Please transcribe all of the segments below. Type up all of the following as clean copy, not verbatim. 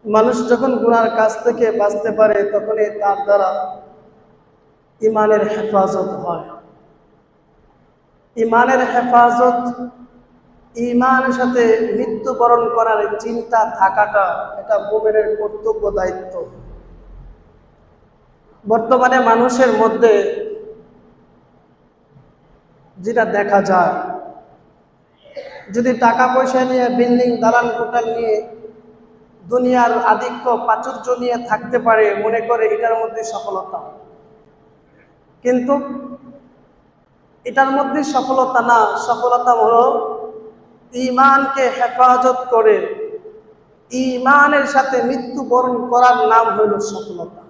মানুষ যখন গুনার কাছ থেকে বাঁচতে পারে তখনই তার দ্বারা ইমানের হেফাজত হয়। ইমানের হেফাজত, ইমানের সাথে মৃত্যুবরণ করার চিন্তা থাকাটা এটা মুমিনের কর্তব্য, দায়িত্ব। বর্তমানে মানুষের মধ্যে যেটা দেখা যায়, যদি টাকা পয়সা নিয়ে, বিল্ডিং দালান কোঠাল নিয়ে, দুনিয়ার আধিক্য প্রাচুর্য নিয়ে থাকতে পারে, মনে করে এটার মধ্যে সফলতা। কিন্তু এটার মধ্যে সফলতা না, সফলতা হলো ঈমানকে হেফাজত করে ঈমানের সাথে মৃত্যুবরণ করার নাম হলো সফলতা।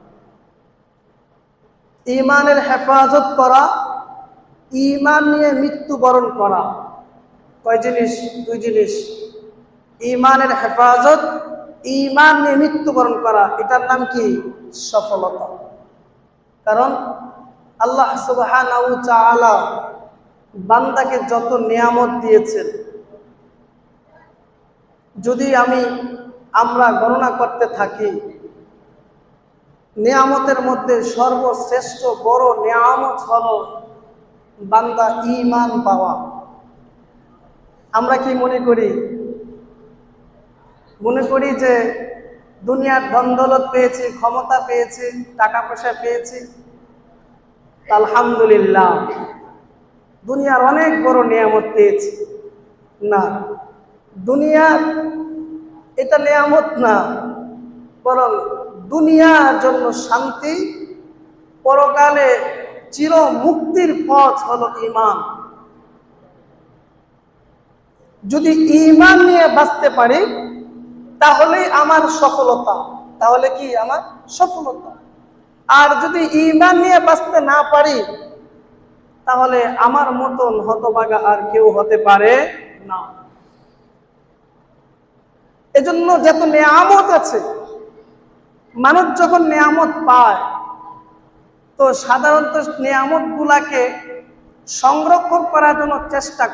ঈমানের হেফাজত করা, ঈমান নিয়ে মৃত্যুবরণ করা, কয় জিনিস? দুই জিনিস। ঈমানের হেফাজত, ঈমান নিয়ে মৃত্যুবরণ করা, এটার নাম কি? সফলতা। কারণ আল্লাহ সুবহানাহু ওয়া তাআলা বান্দাকে যত নিয়ামত দিয়েছেন, যদি আমরা গণনা করতে থাকি, নিয়ামতের মধ্যে সর্বশ্রেষ্ঠ বড় নিয়ামত হলো বান্দা ঈমান পাওয়া। আমরা কি মনে করি? মনে করি যে দুনিয়ার ধন দৌলত পেয়েছি, ক্ষমতা পেয়েছি, টাকা পয়সা পেয়েছি, আলহামদুলিল্লাহ, দুনিয়ার অনেক বড় নিয়ামত পেয়েছি। না, দুনিয়ার এটা নিয়ামত না, বরং দুনিয়ার জন্য শান্তি, পরকালে চির মুক্তির পথ হলো ঈমান। যদি ঈমান নিয়ে বাঁচতে পারি তাহলেই আমার সফলতা। তাহলে কি আমার সফলতা? আর যদি ঈমান নিয়ে বাঁচতে না পারি তাহলে আমার মতন হতভাগা আর কেউ হতে পারে না। এজন্য যত নিয়ামত আছে, মানুষ যখন নিয়ামত পায় তো সাধারণত নিয়ামত গুলাকে সংরক্ষণ করার জন্য চেষ্টা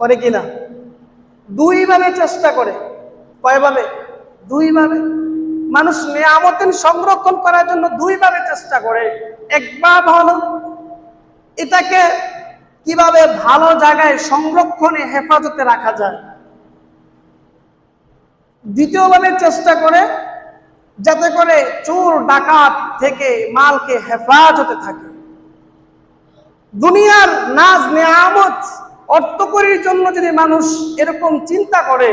করে কিনা? দুইভাবে চেষ্টা করে। কয়ভাবে? দুইভাবে। মানুষ নিয়ামত সংরক্ষণ করার জন্য দুইভাবে চেষ্টা করে। একবার হলো এটাকে কিভাবে ভালো জায়গায় সংরক্ষণে হেফাজতে রাখা যায়, দ্বিতীয়ভাবে চেষ্টা করে যাতে করে চোর ডাকাত থেকে মালকে হেফাজতে থাকে। দুনিয়ার নাজ নিয়ামত অর্থকরীর জন্য যদি মানুষ এরকম চিন্তা করে,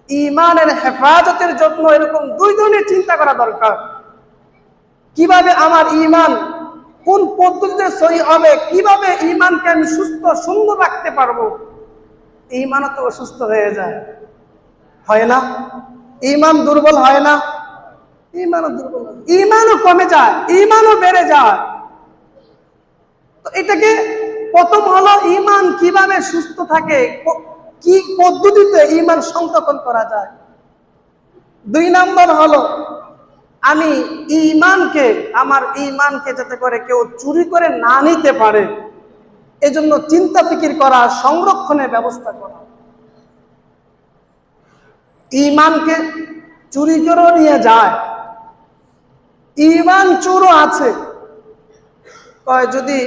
ঈমানের হেফাজতের জন্য এরকম দুই ধরনের চিন্তা করা দরকার। কিভাবে আমার ঈমান কোন পদ্ধতিতে সহি হবে, কিভাবে ঈমানকে আমি সুস্থ সুন্দর রাখতে পারবো। ঈমানও তো অসুস্থ হয়ে যায়, হয় না? ঈমান দুর্বল হয় না? ঈমানও দুর্বল, ঈমানও কমে যায়, ঈমানও বেড়ে যায়। তো এটাকে প্রথম হলো ঈমান কিভাবে সুস্থ থাকে, কি পদ্ধতিতে ঈমান সংরক্ষণ করা যায়। দুই নম্বর হলো আমি আমার ঈমানকে যাতে করে কেউ চুরি করে না নিতে পারে, এজন্য চিন্তা ফিকির করা, সংরক্ষণের ব্যবস্থা করা। ঈমানকে চুরি করেও নিয়ে যায়, ঈমান চোরও আছে। যদি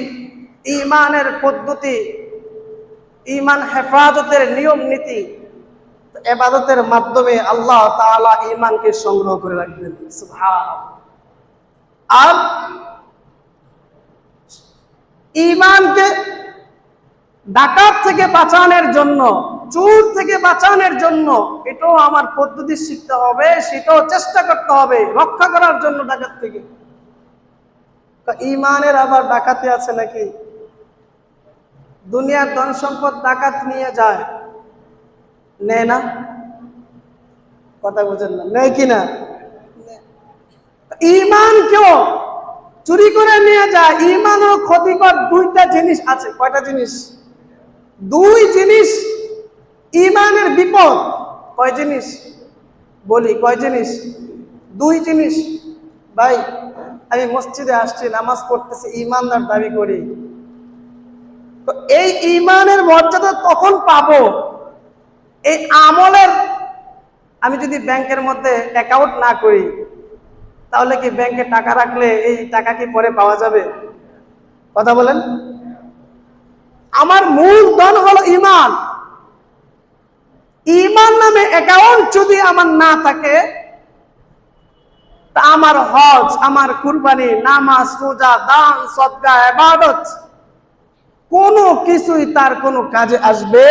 ঈমানের পদ্ধতি, ঈমান হেফাজতের নিয়ম নীতি, ইবাদতের মাধ্যমে আল্লাহ তাআলা ঈমানকে সংগ্রহ করে রাখবেন। সুবহানাল্লাহ। আর ঈমানকে ডাকাত থেকে বাঁচানোর জন্য, চোর থেকে বাঁচানোর জন্য এটাও আমার পদ্ধতি শিখতে হবে, সেটাও চেষ্টা করতে হবে রক্ষা করার জন্য ডাকাত থেকে। ঈমানের আবার ডাকাতি আছে নাকি? দুনিয়ার ধন সম্পদ ডাকাত নিয়ে যায়, নেয় না? কথা বুঝেন না? নেয় কিনা? ঈমানকেও চুরি করে নিয়ে যায়। ঈমানও ক্ষতিকর দুইটা জিনিস আছে। কয়টা জিনিস? দুই জিনিস ঈমানের বিপদ। কয় জিনিস? বলি কয় জিনিস? দুই জিনিস। ভাই, আমি মসজিদে আসছি, নামাজ পড়তেছি, ঈমানদার দাবি করি, তো এই ঈমানের মর্যাদা তখন পাবো, এই আমলের আমি যদি ব্যাংকের মধ্যে অ্যাকাউন্ট না করি, তাহলে কি ব্যাংকে টাকা রাখলে এই টাকা কি পরে পাওয়া যাবে? কথা বলেন। আমার মূল ধন হলো ঈমান। ঈমান নামে অ্যাকাউন্ট যদি আমার না থাকে, তা আমার হজ, আমার কুরবানি, নামাজ, রোজা, দান, সদকা, ইবাদত কোনো কিছুই তার কোনো কাজে আসবে